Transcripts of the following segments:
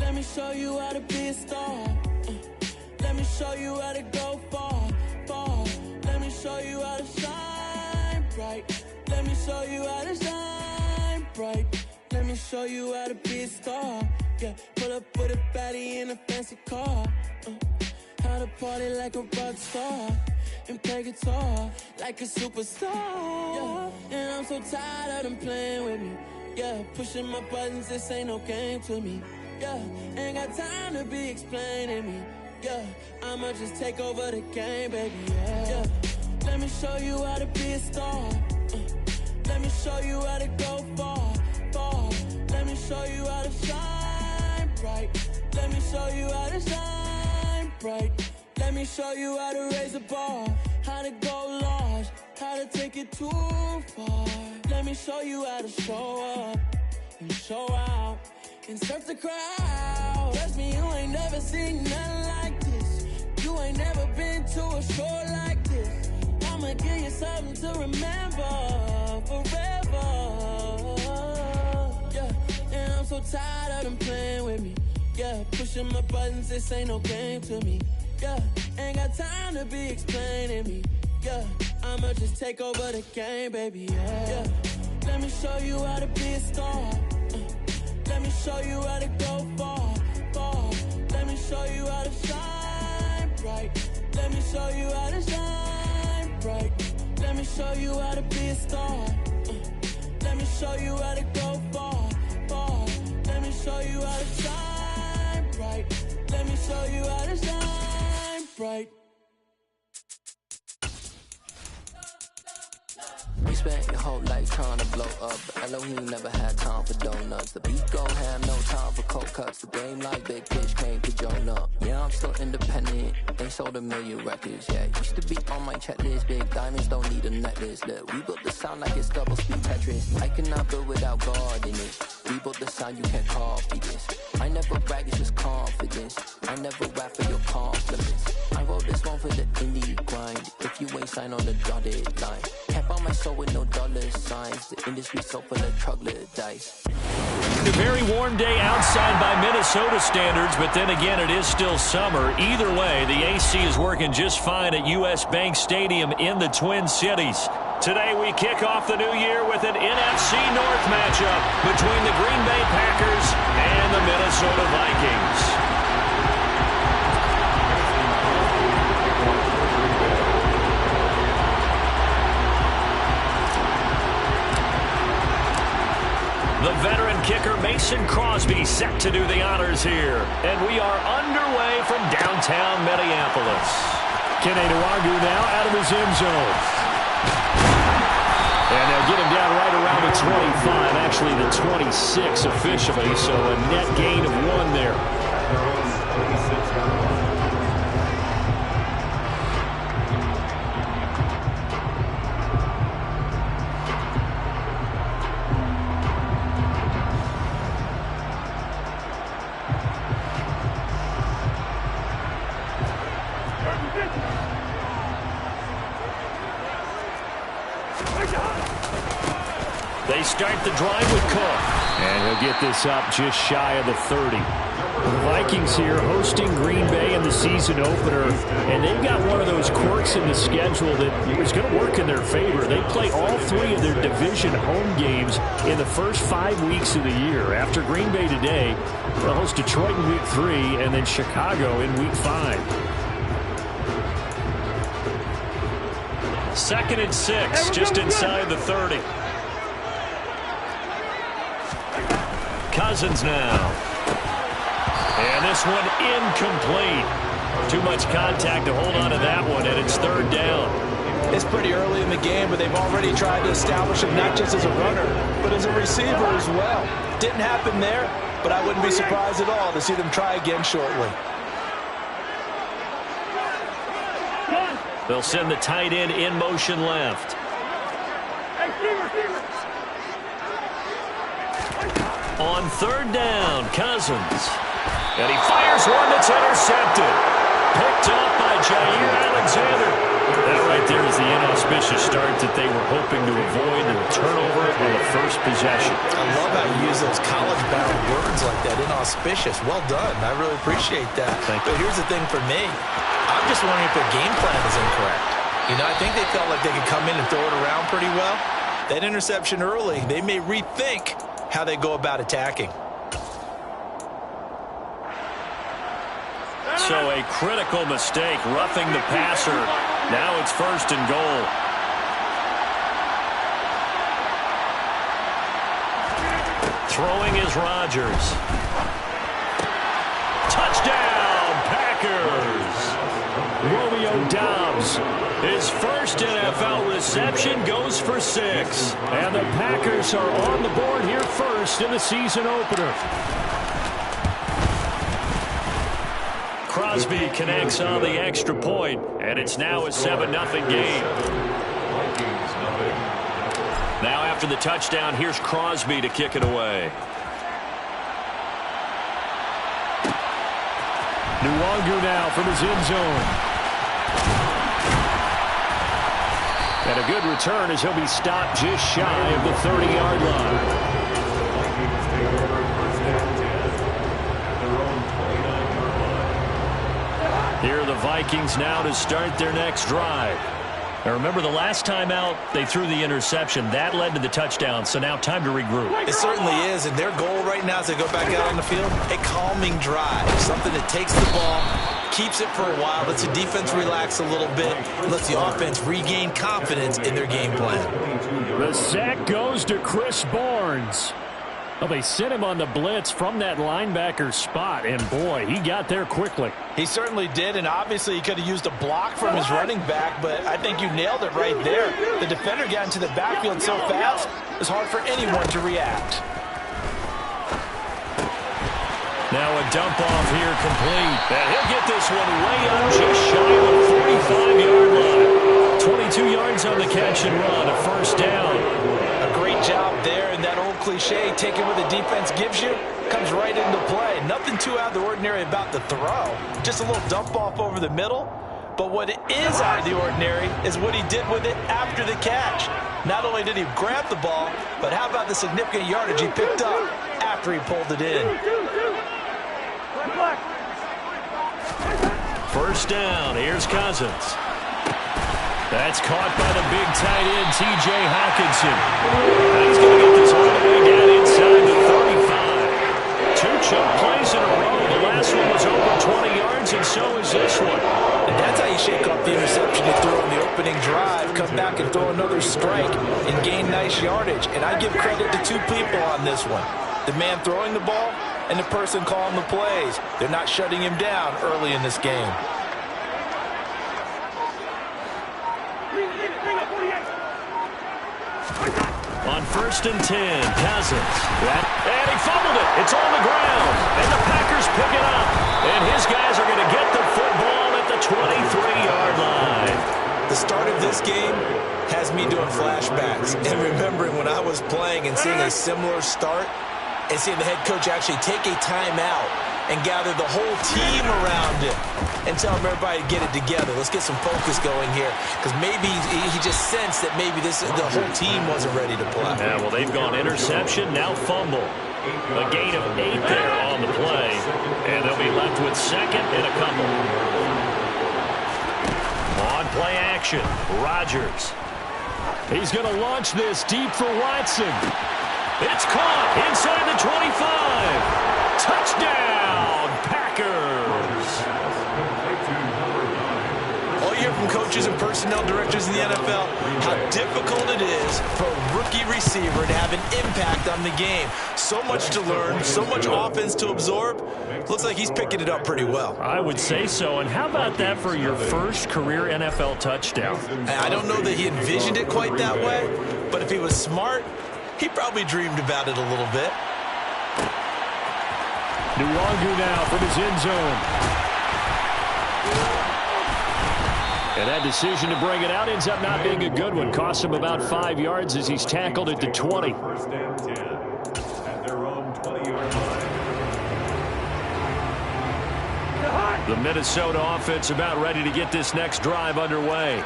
Let me show you how to be a star. Let me show you how to go far, far. Let me show you how to shine bright. Let me show you how to shine bright. Let me show you how to be a star. Yeah, pull up with a baddie in a fancy car. How to party like a rock star and play guitar like a superstar. Yeah, and I'm so tired of them playing with me. Yeah, pushing my buttons, this ain't no game to me. Yeah, ain't got time to be explaining me. Yeah, I'ma just take over the game, baby. Yeah, let me show you how to be a star. Let me show you how to go far, far. Let me show you how to shine bright. Let me show you how to shine bright. Let me show you how to raise the bar, how to go large, how to take it too far. Let me show you how to show up and show out and surf the crowd. Trust me, you ain't never seen nothing like this. You ain't never been to a show like this. I'ma give you something to remember forever. Yeah, and I'm so tired of them playing with me. Yeah, pushing my buttons, this ain't no game to me. Yeah, ain't got time to be explaining me. Yeah, I'ma just take over the game, baby. Yeah, let me show you how to be a star. Let me show you how to go far, far. Let me show you how to shine bright. Let me show you how to shine bright. Let me show you how to be a star. Let me show you how to go far, far. Let me show you how to shine bright. Let me show you how to shine bright. We spent your whole life trying to blow up, but Elohim never had time for donuts. The beat gon' have no time for cold cuts. The game like Big Fish came to Jonah. Yeah, I'm still independent, ain't sold a million records. Yeah, used to be on my checklist. Big diamonds don't need a necklace. Look, we built the sound like it's double speed Tetris. I cannot build without God in it. We built the sound, you can't copy this. I never brag, it's just confidence. I never rap for your compliments. I wrote this one for the indie grind. If you ain't signed on the dotted line, can't buy my soul with no dollar signs. The industry so full of troglodytes. A very warm day outside by Minnesota standards, but then again, it is still summer. Either way, the AC is working just fine at U.S. Bank Stadium in the Twin Cities. Today, we kick off the new year with an NFC North matchup between the Green Bay Packers and the Minnesota Vikings. The veteran kicker Mason Crosby set to do the honors here. And we are underway from downtown Minneapolis. Kene Nwangwu now out of his end zone. And they'll get him down right around the 25, actually the 26 officially, so a net gain of 1 there. They start the drive with Cook. And he'll get this up just shy of the 30. The Vikings here hosting Green Bay in the season opener, and they've got one of those quirks in the schedule that is going to work in their favor. They play all 3 of their division home games in the first 5 weeks of the year. After Green Bay today, they'll host Detroit in week 3 and then Chicago in week 5. 2nd and 6, just inside the 30. Cousins now. And this one incomplete. Too much contact to hold on to that one, and it's 3rd down. It's pretty early in the game, but they've already tried to establish him not just as a runner, but as a receiver as well. Didn't happen there, but I wouldn't be surprised at all to see them try again shortly. They'll send the tight end in motion left. On 3rd down, Cousins. And he fires one that's intercepted. Picked up by Jair Alexander. That right there is the inauspicious start that they were hoping to avoid, and the turnover on the first possession. I love how you use those college-bound words like that, inauspicious. Well done. I really appreciate that. Thank you. But here's the thing for me. I'm just wondering if their game plan is incorrect. You know, I think they felt like they could come in and throw it around pretty well. That interception early, they may rethink how they go about attacking. So a critical mistake, roughing the passer. Now it's 1st and goal. Throwing is Rodgers. Touchdown, Packers! Romeo Doubs, his first NFL reception, goes for 6. And the Packers are on the board here first in the season opener. Crosby connects on the extra point, and it's now a 7-0 game. Now after the touchdown, here's Crosby to kick it away. Nwangu now from his end zone. And a good return as he'll be stopped just shy of the 30-yard line. Here are the Vikings now to start their next drive. Now remember, the last time out, they threw the interception. That led to the touchdown, so now time to regroup. It certainly is, and their goal right now as they go back out on the field, a calming drive, something that takes the ball, keeps it for a while, lets the defense relax a little bit, lets the offense regain confidence in their game plan. The sack goes to Chris Barnes. Well, they sent him on the blitz from that linebacker spot, and boy, he got there quickly. He certainly did, and obviously he could have used a block from his running back, but I think you nailed it right there. The defender got into the backfield so fast, it was hard for anyone to react. Now a dump off here complete. And he'll get this one way up just shy of the 45-yard line. 22 yards on the catch and run, a 1st down. A great job there, and that old cliche, taking what the defense gives you, comes right into play. Nothing too out of the ordinary about the throw. Just a little dump off over the middle. But what is out of the ordinary is what he did with it after the catch. Not only did he grab the ball, but how about the significant yardage he picked up after he pulled it in. 1st down, here's Cousins. That's caught by the big tight end, T.J. Hawkinson. Now he's going to get this all the way down inside the 35. 2 choke plays in a row. The last one was over 20 yards, and so is this one. And that's how you shake off the interception you threw on the opening drive, come back and throw another strike and gain nice yardage. And I give credit to 2 people on this one. The man throwing the ball and the person calling the plays. They're not shutting him down early in this game. On 1st and 10, Cousins. And he fumbled it. It's on the ground. And the Packers pick it up. And his guys are going to get the football at the 23-yard line. The start of this game has me doing flashbacks and remembering when I was playing and seeing a similar start and seeing the head coach actually take a timeout and gather the whole team around him and tell him everybody to get it together. Let's get some focus going here, because maybe he just sensed that maybe the whole team wasn't ready to play. Yeah, well, they've gone interception, now fumble. A gain of 8 there on the play, and they'll be left with 2nd and a couple. On play action, Rodgers. He's going to launch this deep for Watson. It's caught inside the 25. Touchdown, Packers. All you hear from coaches and personnel directors in the NFL, how difficult it is for a rookie receiver to have an impact on the game. So much to learn, so much offense to absorb. Looks like he's picking it up pretty well. I would say so. And how about that for your first career NFL touchdown? I don't know that he envisioned it quite that way, but if he was smart, he probably dreamed about it a little bit. Nwangu now from his end zone. And that decision to bring it out ends up not being a good one. Cost him about 5 yards as he's tackled at the 20. The Minnesota offense about ready to get this next drive underway.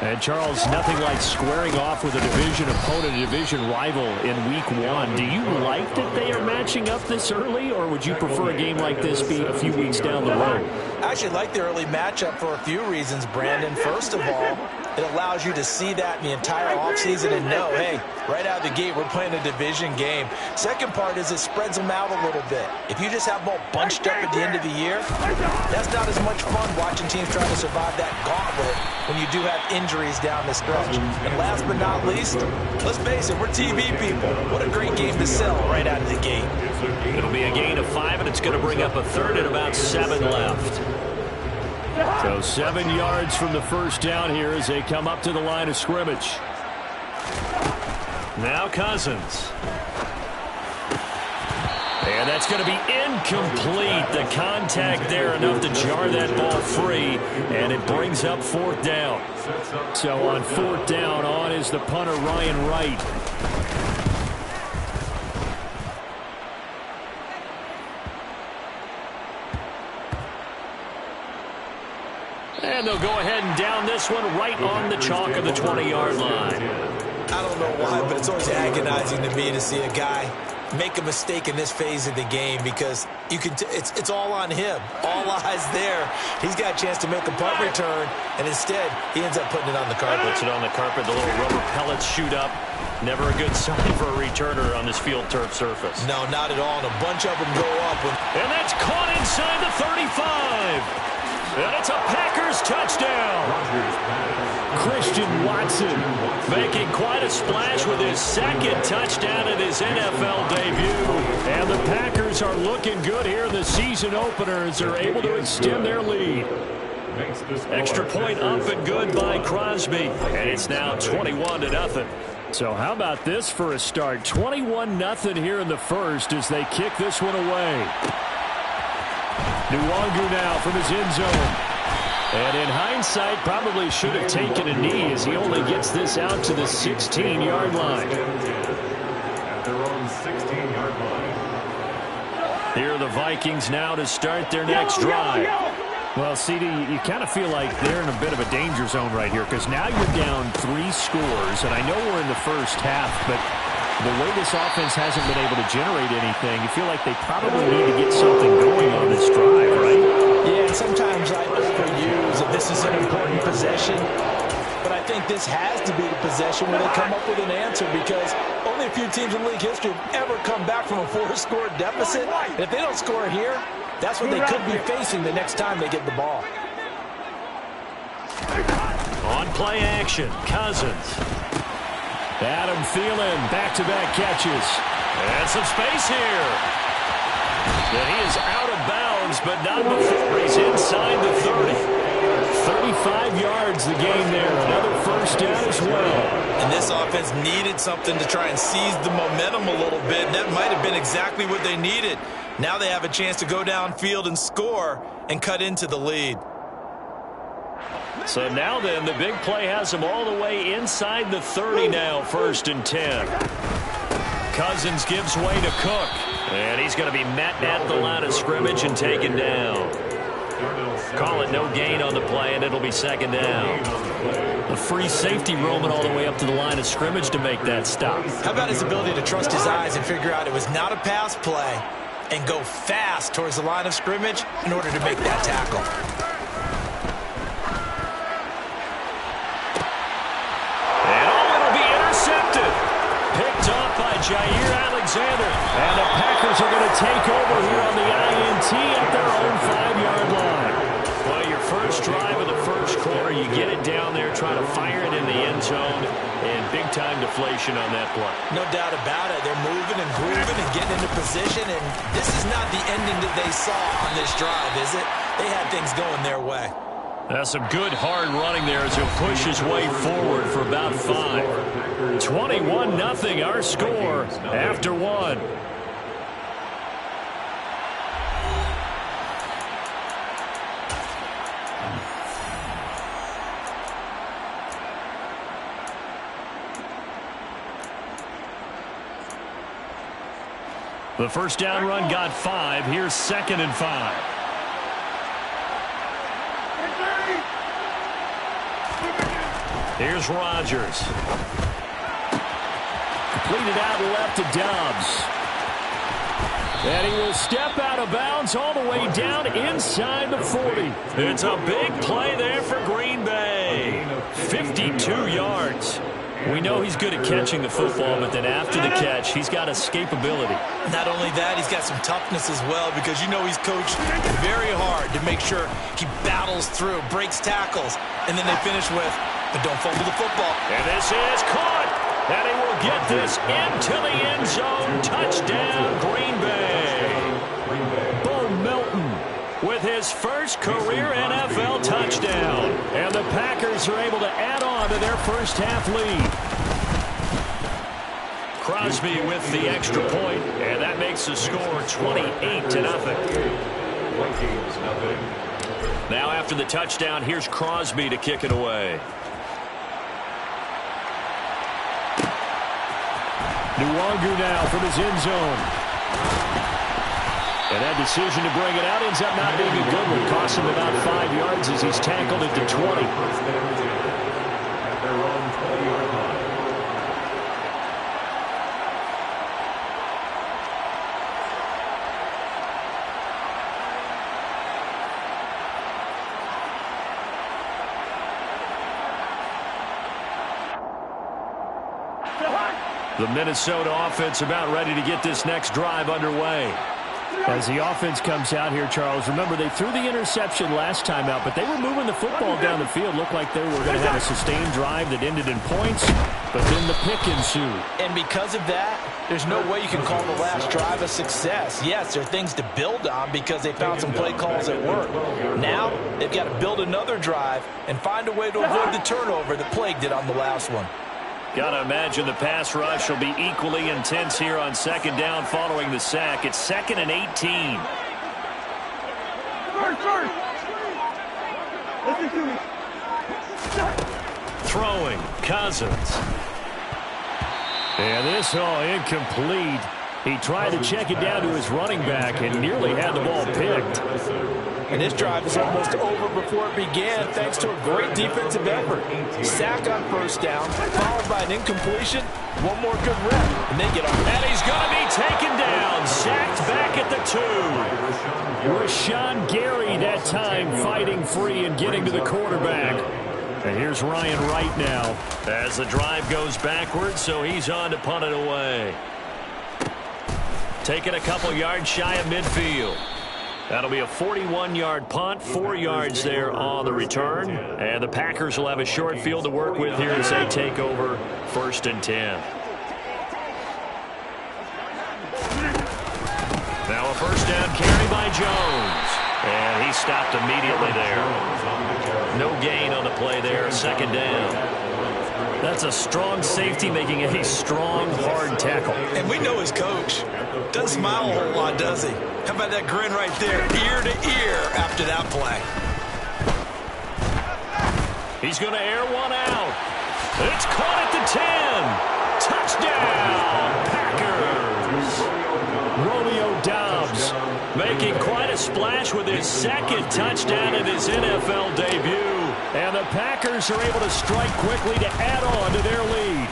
And, Charles, nothing like squaring off with a division opponent, a division rival in Week 1. Do you like that they are matching up this early, or would you prefer a game like this be a few weeks down the road? I actually like the early matchup for a few reasons, Brandon. First of all, it allows you to see that in the entire offseason and know, hey, right out of the gate, we're playing a division game. Second part is it spreads them out a little bit. If you just have them all bunched up at the end of the year, that's not as much fun watching teams try to survive that gauntlet when you do have injuries down the stretch. And last but not least, let's face it, we're TV people. What a great game to sell right out of the gate. It'll be a gain of 5, and it's going to bring up a third and about 7 left. So 7 yards from the first down here as they come up to the line of scrimmage. Now Cousins. And that's going to be incomplete. The contact there enough to jar that ball free, and it brings up 4th down. So on 4th down, on is the punter Ryan Wright. And they'll go ahead and down this one right on the chalk of the 20-yard line. I don't know why, but it's always agonizing to me to see a guy make a mistake in this phase of the game because you can it's all on him. All eyes there. He's got a chance to make a punt return, and instead he ends up putting it on the carpet. Puts it on the carpet. The little rubber pellets shoot up. Never a good sign for a returner on this field turf surface. No, not at all. And a bunch of them go up. And that's caught inside the 35. And it's a Packers touchdown. Christian Watson making quite a splash with his 2nd touchdown in his NFL debut. And the Packers are looking good here in the season opener as they're able to extend their lead. Extra point up and good by Crosby. And it's now 21-0. So how about this for a start? 21-0 here in the first as they kick this one away. Nwangu now from his end zone. And in hindsight, probably should have taken a knee as he only gets this out to the 16-yard line. At their own 16-yard line. Here are the Vikings now to start their next drive. Well, CD, you kind of feel like they're in a bit of a danger zone right here because now you're down 3 scores, and I know we're in the first half, but the way this offense hasn't been able to generate anything, you feel like they probably need to get something going on this drive, right? Yeah, and sometimes I overuse that this is an important possession, but I think this has to be the possession where they come up with an answer because only a few teams in league history have ever come back from a 4-score deficit. And if they don't score here, that's what they could be facing the next time they get the ball. On play action, Cousins. Adam Thielen, back-to-back catches. And some space here. And he is out of bounds, but not before he's inside the 30. 35 yards the game there. Another first down as well. And this offense needed something to try and seize the momentum a little bit. And that might have been exactly what they needed. Now they have a chance to go downfield and score and cut into the lead. So now then, the big play has him all the way inside the 30 now, 1st and 10. Cousins gives way to Cook. And he's going to be met at the line of scrimmage and taken down. Call it no gain on the play, and it'll be 2nd down. A free safety roaming all the way up to the line of scrimmage to make that stop. How about his ability to trust his eyes and figure out it was not a pass play and go fast towards the line of scrimmage in order to make that tackle. Picked off by Jair Alexander. And the Packers are going to take over here on the INT at their own 5-yard line. Well, your first drive of the first quarter, you get it down there, try to fire it in the end zone, and big-time deflation on that play. No doubt about it. They're moving and grooving and getting into position, and this is not the ending that they saw on this drive, is it? They had things going their way. That's some good hard running there as he'll push his way forward for about 5. 21-0 our score after 1. The first down run got 5. Here's 2nd and 5. Here's Rodgers. Completed out left to Dobbs. And he will step out of bounds all the way down inside the 40. It's a big play there for Green Bay. 52 yards. We know he's good at catching the football, but then after the catch, he's got escapability. Not only that, he's got some toughness as well, because you know he's coached very hard to make sure he battles through, breaks tackles, and then they finish with, but don't fumble the football. And this is caught. And he will get this into the end zone. Touchdown, Green Bay. Bo Melton with his first career NFL touchdown. And the Packers are able to add on to their first half lead. Crosby with the extra point, and that makes the score 28-0. Now after the touchdown, here's Crosby to kick it away. Nwangu now from his end zone. And that decision to bring it out ends up not being a good one. Costs him about 5 yards as he's tackled at the 20. The Minnesota offense about ready to get this next drive underway. As the offense comes out here, Charles, remember they threw the interception last time out, but they were moving the football down the field. Looked like they were going to have a sustained drive that ended in points, but then the pick ensued. And because of that, there's no way you can call the last drive a success. Yes, there are things to build on because they found some play calls that work. Now, they've got to build another drive and find a way to avoid the turnover that plagued it on the last one. Gotta imagine the pass rush will be equally intense here on second down following the sack. It's 2nd and 18. Throwing, Cousins. And this incomplete. He tried to check it down to his running back and nearly had the ball picked. And this drive is almost over before it began thanks to a great defensive effort. Sack on first down, followed by an incompletion. One more good rep, and they get on. And he's going to be taken down. Sacked back at the 2. Rashawn Gary that time fighting free and getting to the quarterback. And here's Ryan Wright now as the drive goes backwards, so he's on to punt it away. Taking a couple yards shy of midfield. That'll be a 41-yard punt, 4 yards there on the return. And the Packers will have a short field to work with here as they take over 1st and 10. Now a first down carry by Jones. And he stopped immediately there. No gain on the play there, 2nd down. That's a strong safety making a strong, hard tackle. And we know his coach doesn't smile a whole lot, does he? How about that grin right there, ear to ear after that play? He's going to air one out. It's caught at the 10. Touchdown, Packers. Romeo Doubs making quite a splash with his 2nd touchdown in his NFL debut. And the Packers are able to strike quickly to add on to their lead.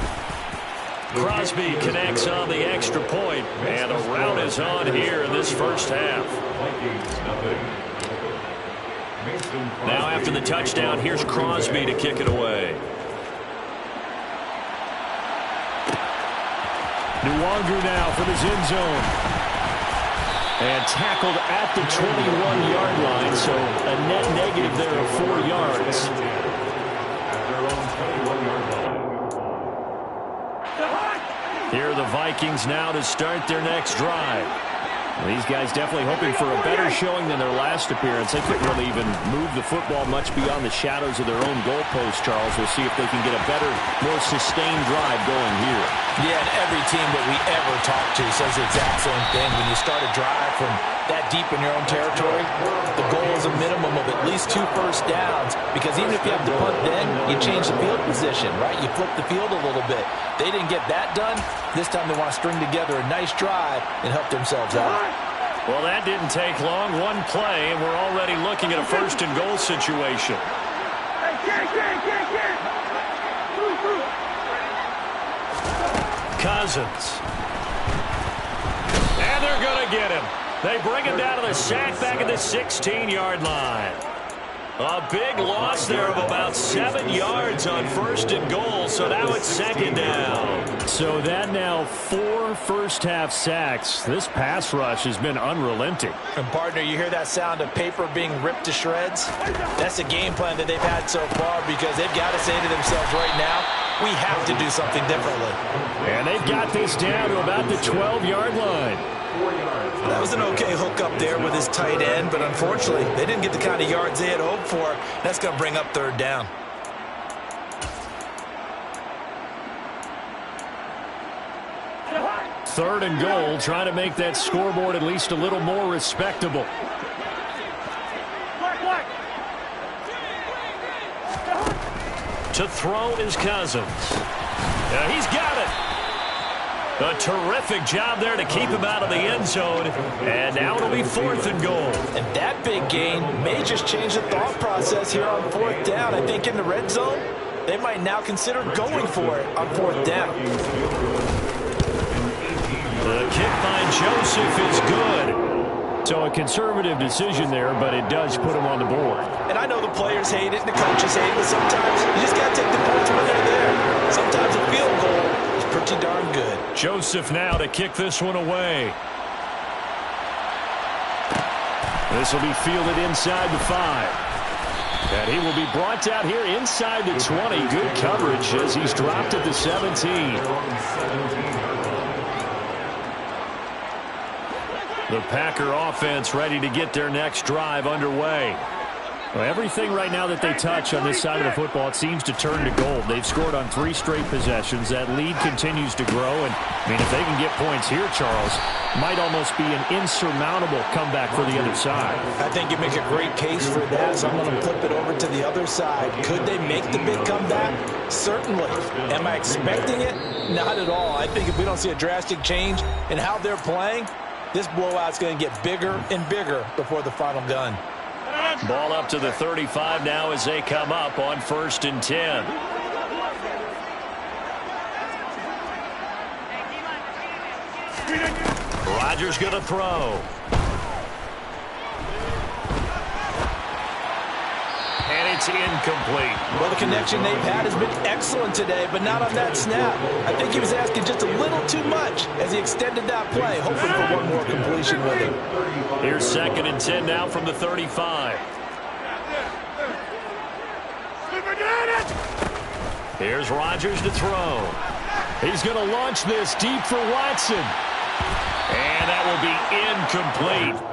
Crosby connects on the extra point, and a rout is on here in this first half. Now after the touchdown, here's Crosby to kick it away. Nwangu now from his end zone. And tackled at the 21-yard line, so a net negative there of 4 yards. Here are the Vikings now to start their next drive. These guys definitely hoping for a better showing than their last appearance. They couldn't really even move the football much beyond the shadows of their own goalpost, Charles. We'll see if they can get a better, more sustained drive going here. Yeah, and every team that we ever talk to says the exact same thing. When you start a drive from that deep in your own territory, the goal is a minimum of at least 2 first downs, because even if you have to punt then, you change the field position, right? You flip the field a little bit. They didn't get that done. This time they want to string together a nice drive and help themselves out. Well, that didn't take long. One play, and we're already looking at a 1st and goal situation. Cousins. And they're going to get him. They bring him down to the sack back at the 16-yard line. A big loss there of about 7 yards on 1st and goal, so now it's 2nd down. So that now 4 first-half sacks. This pass rush has been unrelenting. And, partner, you hear that sound of paper being ripped to shreds? That's the game plan that they've had so far because they've got to say to themselves right now, we have to do something differently. And they've got this down to about the 12-yard line. That was an okay hook up there with his tight end, but unfortunately, they didn't get the kind of yards they had hoped for. That's going to bring up 3rd down. Third and goal, trying to make that scoreboard at least a little more respectable. To throw is Cousins. He's got it. A terrific job there to keep him out of the end zone. And now it'll be 4th and goal. And that big gain may just change the thought process here on 4th down. I think in the red zone, they might now consider going for it on 4th down. The kick by Joseph is good. So a conservative decision there, but it does put him on the board. And I know the players hate it and the coaches hate it, but sometimes you just got to take the points when they're there. Sometimes a field goal is pretty darn good. Joseph now to kick this one away. This will be fielded inside the 5. And he will be brought down here inside the 20. Good coverage as he's dropped at the 17. The Packer offense ready to get their next drive underway. Well, everything right now that they touch on this side of the football, it seems to turn to gold. They've scored on 3 straight possessions. That lead continues to grow. And, I mean, if they can get points here, Charles, might almost be an insurmountable comeback for the other side. I think you make a great case for that, so I'm going to flip it over to the other side. Could they make the big comeback? Certainly. Am I expecting it? Not at all. I think if we don't see a drastic change in how they're playing, this blowout's going to get bigger and bigger before the final gun. Ball up to the 35 now as they come up on 1st and 10. Rodgers going to throw. And it's incomplete. Well, the connection they've had has been excellent today, but not on that snap. I think he was asking just a little too much as he extended that play, hoping for one more completion with him. Here's 2nd and 10 now from the 35. Here's Rodgers to throw. He's going to launch this deep for Watson. And that will be incomplete.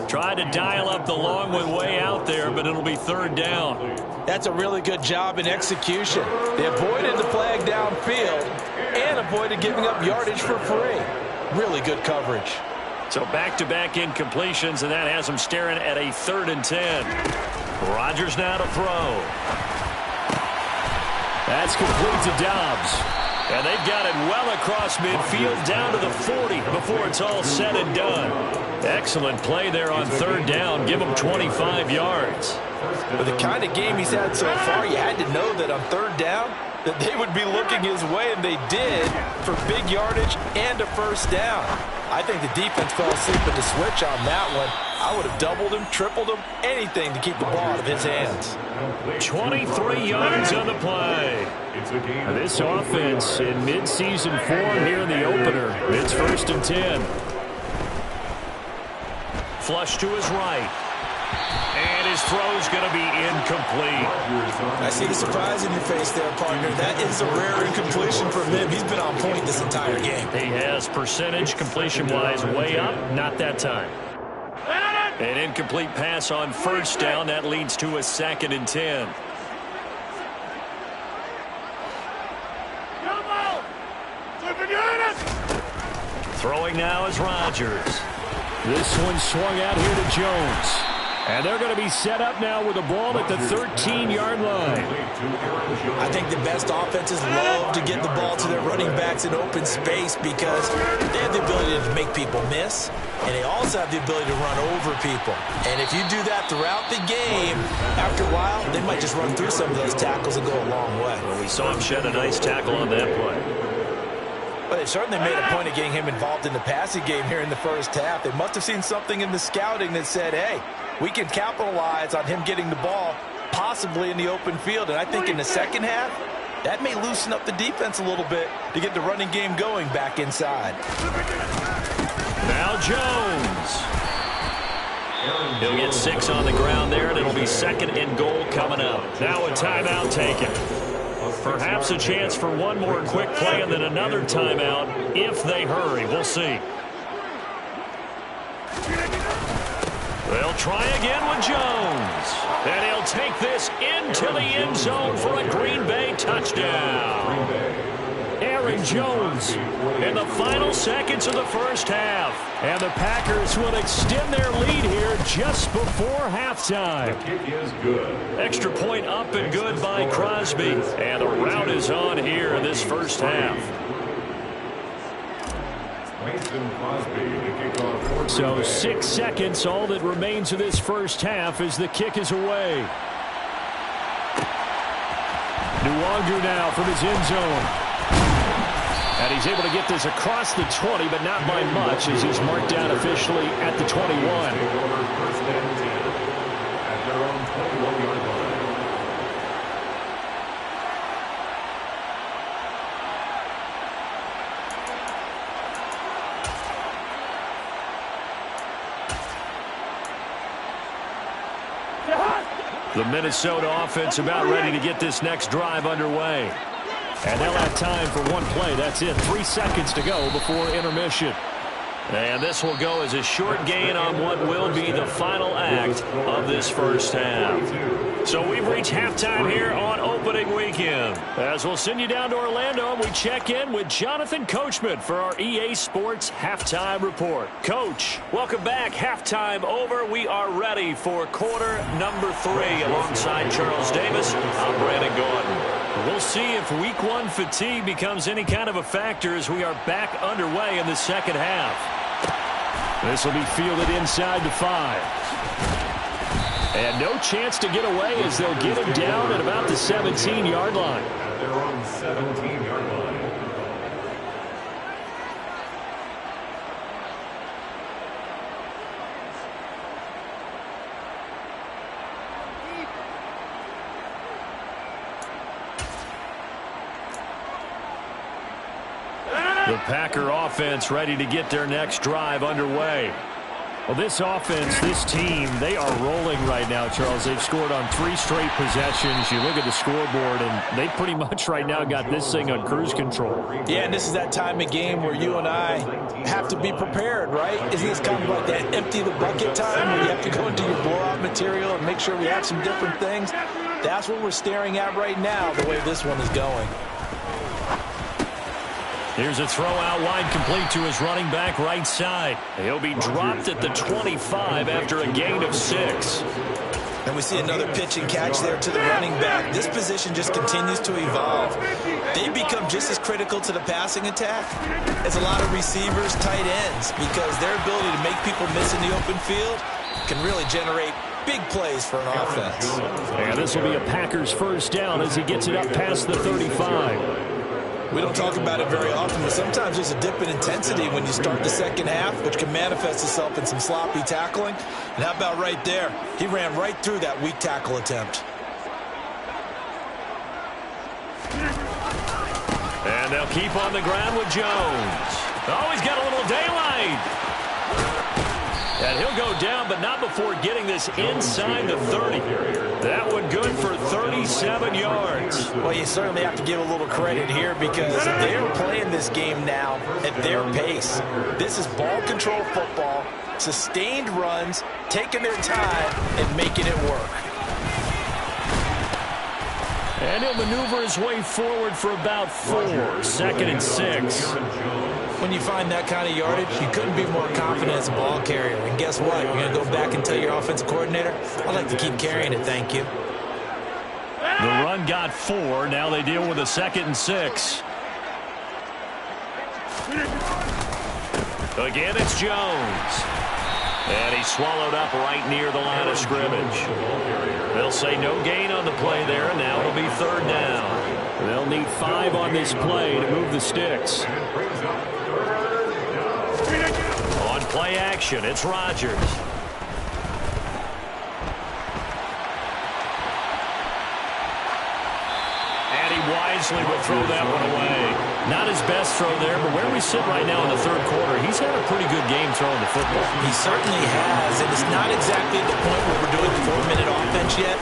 Tried to dial up the long one way out there, but it'll be 3rd down. That's a really good job in execution. They avoided the flag downfield and avoided giving up yardage for free. Really good coverage. So back-to-back incompletions, and that has them staring at a 3rd and 10. Rodgers now to throw. That's complete to Dobbs. And they've got it well across midfield down to the 40 before it's all said and done. Excellent play there on 3rd down. Give him 25 yards. With the kind of game he's had so far, you had to know that on 3rd down that they would be looking his way, and they did for big yardage and a 1st down. I think the defense fell asleep at the switch on that one. I would have doubled him, tripled him, anything to keep the ball out of his hands. 23 yards on the play. This offense in mid-season form here in the opener. It's 1st and 10. Flush to his right. And his throw's going to be incomplete. I see the surprise in your face there, partner. That is a rare incompletion from him. He's been on point this entire game. He has percentage completion-wise way up. Not that time. An incomplete pass on 1st down. That leads to a 2nd and 10. Throwing now is Rodgers. This one swung out here to Jones. And they're going to be set up now with the ball at the 13-yard line. I think the best offenses love to get the ball to their running backs in open space because they have the ability to make people miss, and they also have the ability to run over people. And if you do that throughout the game, after a while, they might just run through some of those tackles and go a long way. Well, we saw him shed a nice tackle on that play. Well, they certainly made a point of getting him involved in the passing game here in the first half. They must have seen something in the scouting that said, hey, we can capitalize on him getting the ball possibly in the open field. And I think in the second half, that may loosen up the defense a little bit to get the running game going back inside. Now Jones. He'll get 6 on the ground there, and it'll be 2nd and goal coming up. Now a timeout taken. Perhaps a chance for one more quick play and then another timeout if they hurry. We'll see. They'll try again with Jones. And he'll take this into the end zone for a Green Bay touchdown. Aaron Jones in the final seconds of the first half. And the Packers will extend their lead here just before halftime. The kick is good. Extra point up and good by Crosby. And the route is on here in this first half. Mason Crosby, the kickoff for So Green Bay. 6 seconds, all that remains of this first half as the kick is away. Nwangu now from his end zone. And he's able to get this across the 20, but not by much as he's marked down officially at the 21. First and 10 at their own 21-yard line. The Minnesota offense about ready to get this next drive underway. And they'll have time for one play. That's it. 3 seconds to go before intermission. And this will go as a short gain on what will be the final act of this first half. So we've reached halftime here on opening weekend. As we'll send you down to Orlando, we check in with Jonathan Coachman for our EA Sports Halftime Report. Coach, welcome back. Halftime over. We are ready for quarter number 3 alongside Charles Davis. I'm Brandon Gordon. We'll see if week 1 fatigue becomes any kind of a factor as we are back underway in the second half. This will be fielded inside the 5. And no chance to get away as they'll get him down at about the 17-yard line. At their own 17-yard line. The Packer offense ready to get their next drive underway. Well, this offense, this team, they are rolling right now, Charles. They've scored on 3 straight possessions. You look at the scoreboard, and they pretty much right now got this thing on cruise control. Yeah, and this is that time of game where you and I have to be prepared, right? Isn't this kind of like that empty the bucket time where you have to go into your blowout material and make sure we have some different things? That's what we're staring at right now, the way this one is going. Here's a throw out wide complete to his running back right side. He'll be dropped at the 25 after a gain of 6. And we see another pitch and catch there to the running back. This position just continues to evolve. They become just as critical to the passing attack as a lot of receivers, tight ends, because their ability to make people miss in the open field can really generate big plays for an offense. And this will be a Packers first down as he gets it up past the 35. We don't talk about it very often, but sometimes there's a dip in intensity when you start the second half, which can manifest itself in some sloppy tackling. And how about right there? He ran right through that weak tackle attempt. And they'll keep on the ground with Jones. Oh, he's got a little daylight. And he'll go down, but not before getting this inside the 30. That one good for 37 yards. Well, you certainly have to give a little credit here because they're playing this game now at their pace. This is ball control football, sustained runs, taking their time and making it work. And he'll maneuver his way forward for about 4. 2nd and 6. When you find that kind of yardage, you couldn't be more confident as a ball carrier. And guess what? You're going to go back and tell your offensive coordinator, I'd like to keep carrying it, thank you. The run got 4. Now they deal with a 2nd and 6. Again, it's Jones. And he's swallowed up right near the line of scrimmage. They'll say no gain on the play there, and now it'll be 3rd down. They'll need 5 on this play to move the sticks. On play action, it's Rodgers. Wisely would throw that one away. Not his best throw there, but where we sit right now in the third quarter, he's had a pretty good game throwing the football. He certainly has, and it's not exactly at the point where we're doing 4-minute offense yet,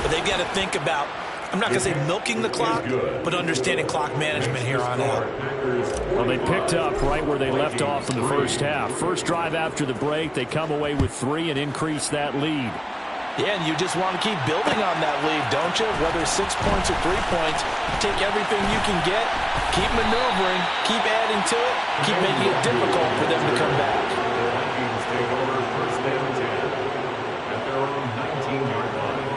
but they've got to think about, I'm not going to say milking the clock, but understanding clock management here on out. Well, they picked up right where they left off in the first half. First drive after the break, they come away with 3 and increase that lead. Yeah, and you just want to keep building on that lead, don't you? Whether 6 points or 3 points, take everything you can get, keep maneuvering, keep adding to it, keep making it difficult for them to come back. Vikings take over first and 10 at their own 19-yard line.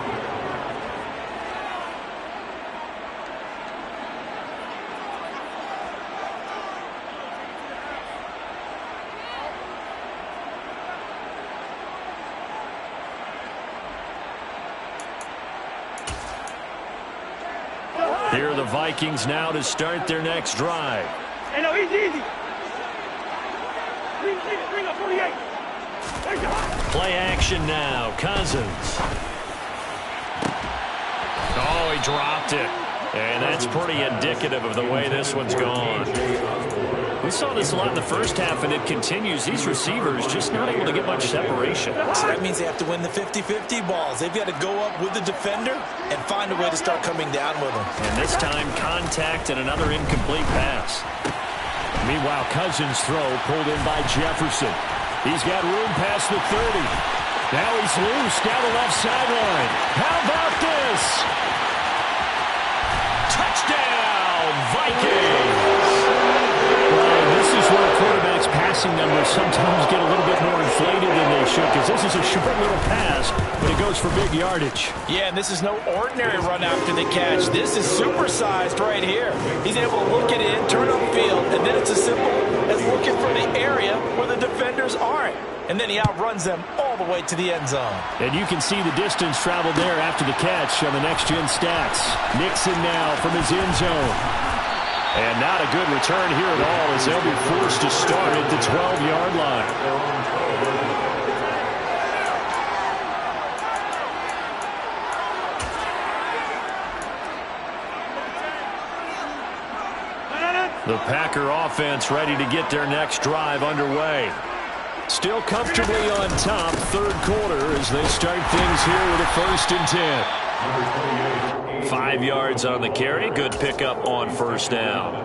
Here are the Vikings now to start their next drive. Hey, no, easy. Bring up 48. Play action now. Cousins. Oh, he dropped it. And that's pretty indicative of the way this one's gone. We saw this a lot in the first half, and it continues. These receivers just not able to get much separation. So that means they have to win the 50-50 balls. They've got to go up with the defender and find a way to start coming down with them. And this time, contact and another incomplete pass. Meanwhile, Cousins' throw pulled in by Jefferson. He's got room past the 30. Now he's loose down the left sideline. How about this? Touchdown, Vikings! This is where quarterbacks' passing numbers sometimes get a little bit more inflated than they should, because this is a short little pass, but it goes for big yardage. Yeah, and this is no ordinary run after the catch. This is supersized right here. He's able to look it in, turn upfield, and then it's as simple as looking for the area where the defenders aren't. And then he outruns them all the way to the end zone. And you can see the distance traveled there after the catch on the next-gen stats. Nixon now from his end zone. And not a good return here at all, as they'll be forced to start at the 12-yard line. The Packer offense ready to get their next drive underway. Still comfortably on top, third quarter, as they start things here with a 1st and 10. 5 yards on the carry. Good pickup on first down.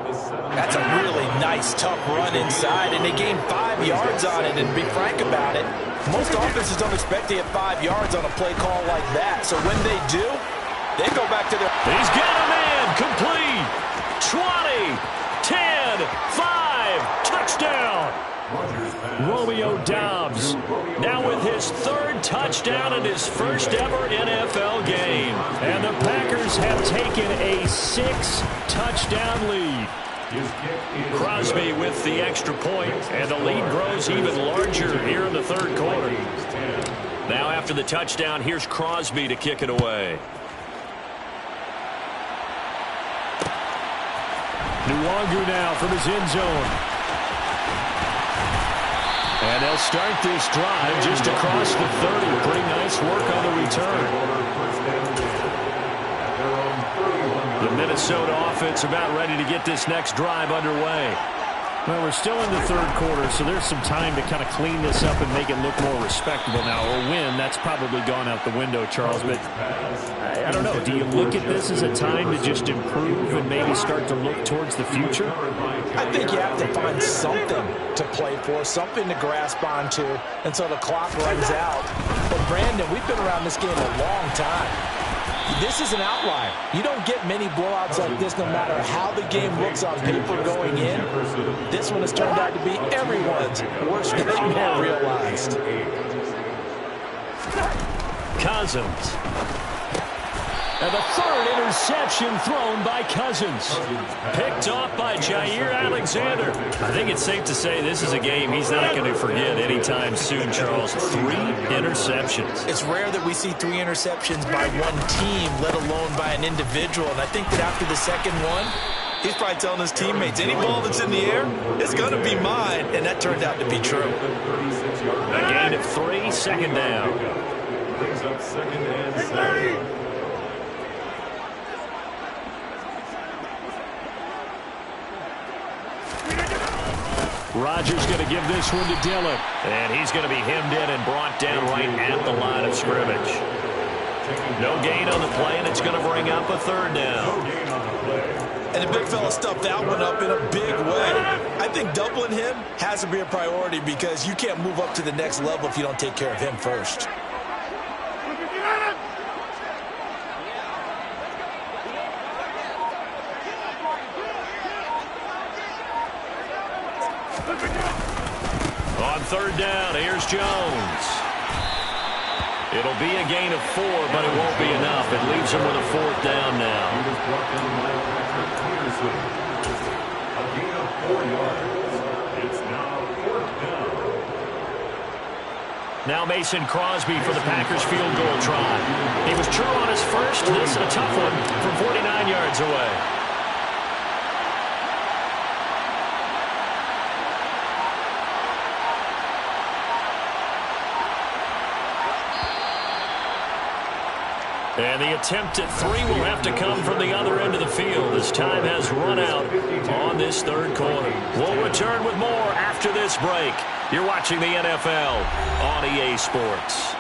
That's a really nice, tough run inside, and they gained 5 yards on it. And to be frank about it, most offenses don't expect to get 5 yards on a play call like that. So when they do, they go back to their... He's got a man. Complete. 20, 10, 5. Touchdown. Romeo Doubs now with his 3rd touchdown in his first ever NFL game. And the Packers have taken a 6-touchdown lead. Crosby with the extra point, and the lead grows even larger here in the third quarter. Now after the touchdown, here's Crosby to kick it away. Nwangu now from his end zone. And they'll start this drive just across the 30. Pretty nice work on the return. The Minnesota offense about ready to get this next drive underway. Well, we're still in the third quarter, so there's some time to kind of clean this up and make it look more respectable now. Or win, that's probably gone out the window, Charles. But I don't know. Do you look at this as a time to just improve and maybe start to look towards the future? I think you have to find something to play for, something to grasp onto until the clock runs out. But, Brandon, we've been around this game a long time. This is an outlier. You don't get many blowouts like this no matter how the game looks on paper going in. This one has turned out to be everyone's worst nightmare realized. Cousins. And the 3rd interception thrown by Cousins. Picked off by Jair Alexander. I think it's safe to say this is a game he's not going to forget anytime soon, Charles. 3 interceptions. It's rare that we see 3 interceptions by one team, let alone by an individual. And I think that after the second one, He's probably telling his teammates, any ball that's in the air, it's going to be mine. And that turned out to be true. A gain of 3, second down. Brings up second and 7. Rodgers going to give this one to Dillon. And he's going to be hemmed in and brought down right at the line of scrimmage. No gain on the play, and it's going to bring up a third down. And the big fella stuffed that one up in a big way. I think doubling him has to be a priority because you can't move up to the next level if you don't take care of him first. On third down, here's Jones. It'll be a gain of 4, but it won't be enough. It leaves him with a fourth down now. A gain of 4 yards. It's now fourth down. Now Mason Crosby for the Packers field goal try. He was true on his first. This is a tough one from 49 yards away. And the attempt at 3 will have to come from the other end of the field as time has run out on this third quarter. We'll return with more after this break. You're watching the NFL on EA Sports.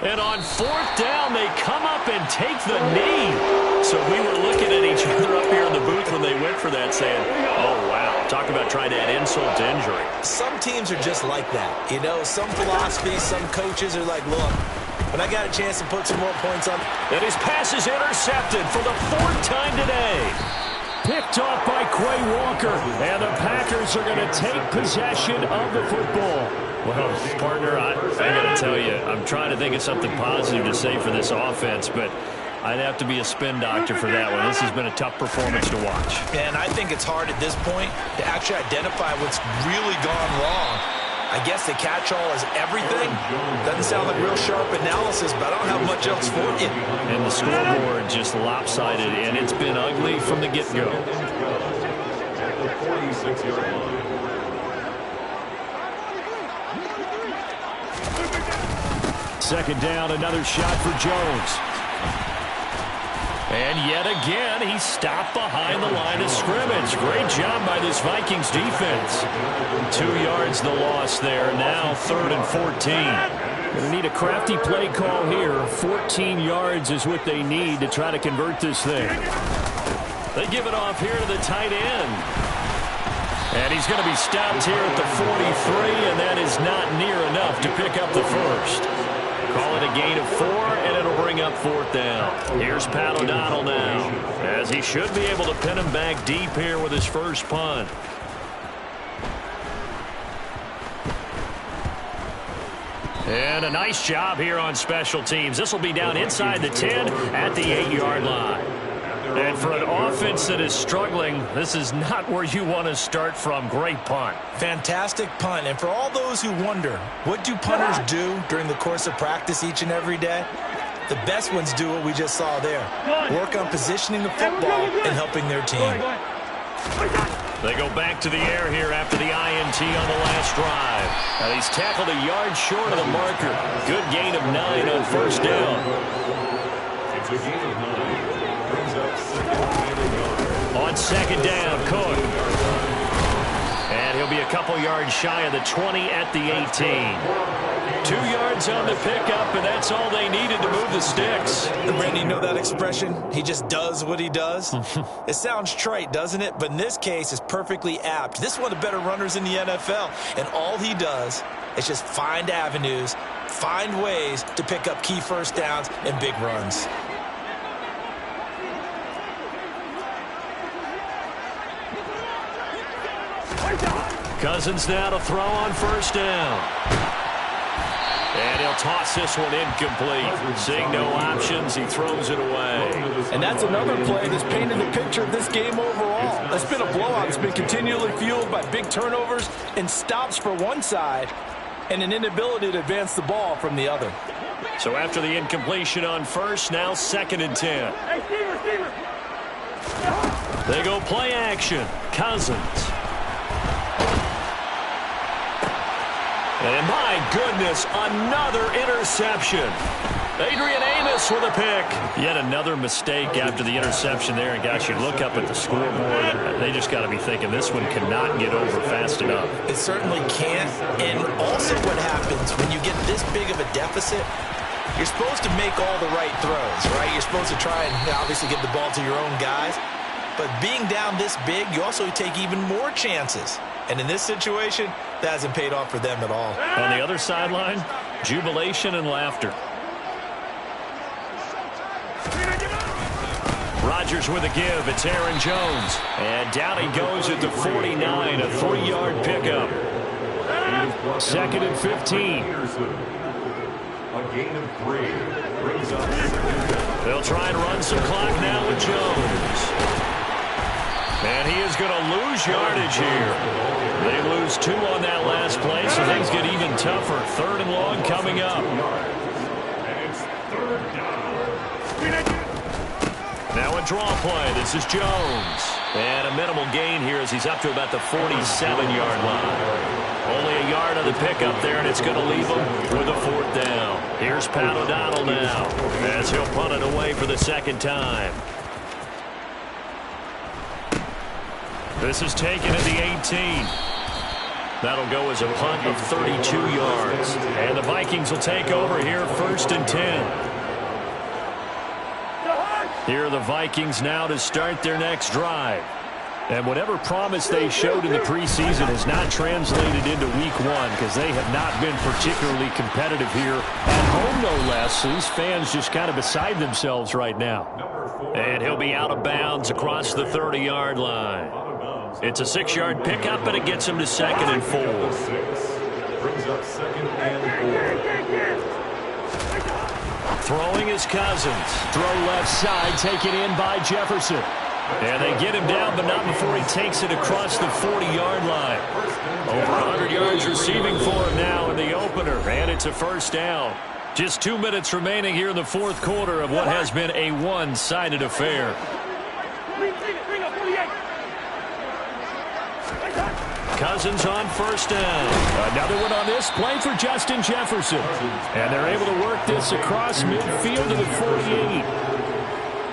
And on fourth down, they come up and take the knee. So we were looking at each other up here in the booth when they went for that saying, oh, wow, talk about trying to add insult to injury. Some teams are just like that. You know, some philosophies, some coaches are like, look, when I got a chance to put some more points on. And his pass is intercepted for the 4th time today. Picked off by Quay Walker. And the Packers are going to take possession of the football. Well, partner, I got to tell you, I'm trying to think of something positive to say for this offense, but I'd have to be a spin doctor for that one. This has been a tough performance to watch. And I think it's hard at this point to actually identify what's really gone wrong. I guess the catch-all is everything. Doesn't sound like real sharp analysis, but I don't have much else for you. And the scoreboard just lopsided, and it's been ugly from the get-go. At the 46-yard line. Second down, another shot for Jones. And yet again, he stopped behind the line of scrimmage. Great job by this Vikings defense. 2 yards the loss there. Now 3rd and 14. Going to need a crafty play call here. 14 yards is what they need to try to convert this thing. They give it off here to the tight end. And he's going to be stopped here at the 43, and that is not near enough to pick up the first. Call it a gain of 4, and it'll bring up 4th down. Here's Pat O'Donnell now, as he should be able to pin him back deep here with his first punt. And a nice job here on special teams. This will be down inside the 10 at the 8-yard line. And for an offense that is struggling, this is not where you want to start from. Great punt. Fantastic punt. And for all those who wonder, what do punters do during the course of practice each and every day? The best ones do what we just saw there. Work on positioning the football and helping their team. They go back to the air here after the INT on the last drive. And he's tackled a yard short of the marker. Good gain of 9 on first down. It's a gain of 9. Brings up second and a yard. On second down, Cook. And he'll be a couple yards shy of the 20 at the 18. 2 yards on the pickup, and that's all they needed to move the sticks. Randy, you know that expression? He just does what he does? It sounds trite, doesn't it? But in this case, it's perfectly apt. This is one of the better runners in the NFL, and all he does is just find avenues, find ways to pick up key first downs and big runs. Cousins now to throw on first down. And he'll toss this one incomplete. Seeing no options, he throws it away. And that's another play that's painted the picture of this game overall. That's been a blowout. It's been continually fueled by big turnovers and stops for one side and an inability to advance the ball from the other. So after the incompletion on first, now 2nd and 10. Hey, Stever. They go play action. Cousins. And my goodness, another interception. Adrian Amos with a pick. Yet another mistake after the interception there. And gosh, you look up at the scoreboard, they just got to be thinking this one cannot get over fast enough. It certainly can't. And also what happens when you get this big of a deficit, you're supposed to make all the right throws, right? You're supposed to try and obviously get the ball to your own guys. But being down this big, you also take even more chances. And in this situation, that hasn't paid off for them at all. On the other sideline, jubilation and laughter. Rodgers with a give. It's Aaron Jones. And down he goes at the 49, a 3-yard pickup. 2nd and 15. A gain of 3. Brings up 2nd. They'll try and run some clock now with Jones. And he is going to lose yardage here. They lose 2 on that last play, so things get even tougher. 3rd and long coming up. And it's 3rd down. Now a draw play. This is Jones. And a minimal gain here as he's up to about the 47-yard line. Only a yard of the pickup there, and it's going to leave him with a 4th down. Here's Pat O'Donnell now as he'll punt it away for the 2nd time. This is taken at the 18. That'll go as a punt of 32 yards. And the Vikings will take over here 1st and 10. Here are the Vikings now to start their next drive. And whatever promise they showed in the preseason has not translated into week 1 because they have not been particularly competitive here at home, no less. These fans just kind of beside themselves right now. And he'll be out of bounds across the 30-yard line. It's a 6-yard pickup, and it gets him to 2nd and 4. Brings up 2nd and 4. Throwing is Cousins. Throw left side, taken in by Jefferson. And they get him down, but not before he takes it across the 40-yard line. Over 100 yards receiving for him now in the opener, and it's a 1st down. Just 2 minutes remaining here in the 4th quarter of what has been a one-sided affair. Cousins on 1st down. Another one on this play for Justin Jefferson. And they're able to work this across midfield to the 48.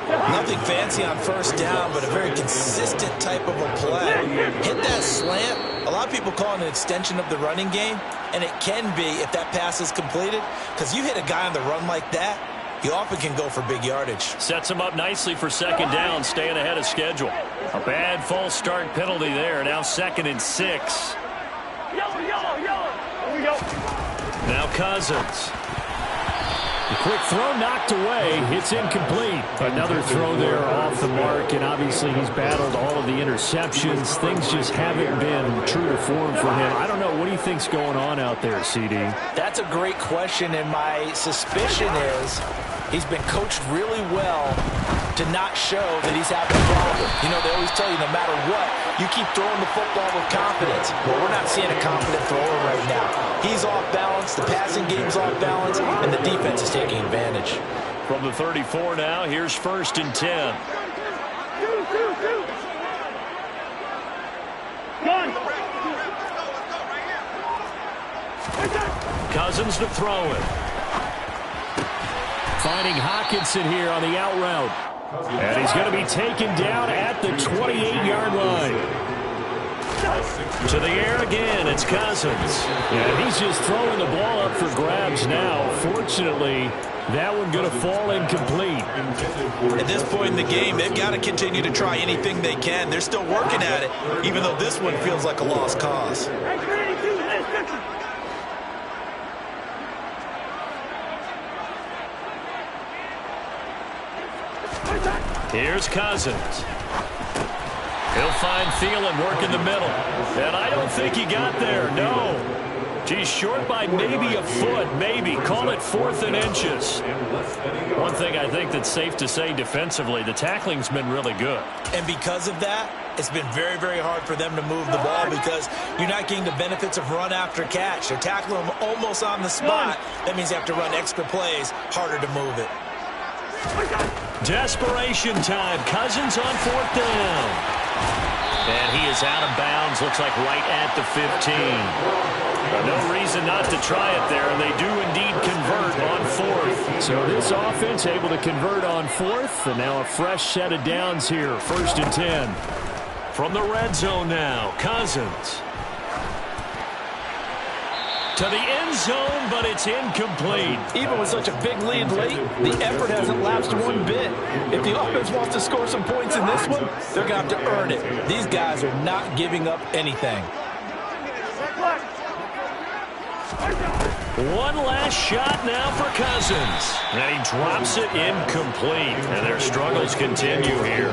Nothing fancy on 1st down, but a very consistent type of a play. Hit that slant. A lot of people call it an extension of the running game, and it can be if that pass is completed, because you hit a guy on the run like that, he often can go for big yardage. Sets him up nicely for 2nd down, staying ahead of schedule. A bad false start penalty there. Now 2nd and 6. Yellow. Here we go. Now Cousins. The quick throw knocked away. It's incomplete. Another throw there off the mark, and obviously he's battled all of the interceptions. Things just haven't been true to form for him. I don't know. What do you think's going on out there, CD? That's a great question, and my suspicion is he's been coached really well to not show that he's having a problem. You know, they always tell you no matter what, you keep throwing the football with confidence. Well, we're not seeing a confident thrower right now. He's off balance, the passing game's off balance, and the defense is taking advantage. From the 34 now, here's 1st and 10. Cousins to throw it. Finding Hawkinson here on the out route. And he's going to be taken down at the 28-yard line. To the air again, it's Cousins. And he's just throwing the ball up for grabs now. Fortunately, that one going to fall incomplete. At this point in the game, they've got to continue to try anything they can. They're still working at it, even though this one feels like a lost cause. Here's Cousins. He'll find Thielen working the middle. And I don't think he got there, no. Geez, short by maybe a foot, maybe. Call it 4th and inches. One thing I think that's safe to say defensively, the tackling's been really good. And because of that, it's been very, very hard for them to move the ball because you're not getting the benefits of run after catch. They're tackling them almost on the spot. That means you have to run extra plays, harder to move it. Desperation time. Cousins on 4th down. And he is out of bounds, looks like right at the 15. No reason not to try it there, and they do indeed convert on 4th. So this offense able to convert on 4th, and now a fresh set of downs here, 1st and 10. From the red zone now, Cousins. To the end zone, but it's incomplete. Even with such a big lead late, the effort hasn't lapsed one bit. If the offense wants to score some points in this one, they're going to have to earn it. These guys are not giving up anything. One last shot now for Cousins. And he drops it incomplete. And their struggles continue here.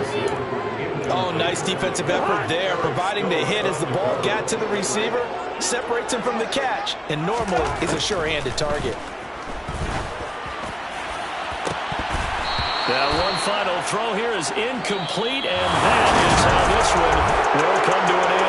Oh, nice defensive effort there, providing the hit as the ball got to the receiver, separates him from the catch, and normally he's a sure-handed target. That one final throw here is incomplete, and that is how this one will come to an end.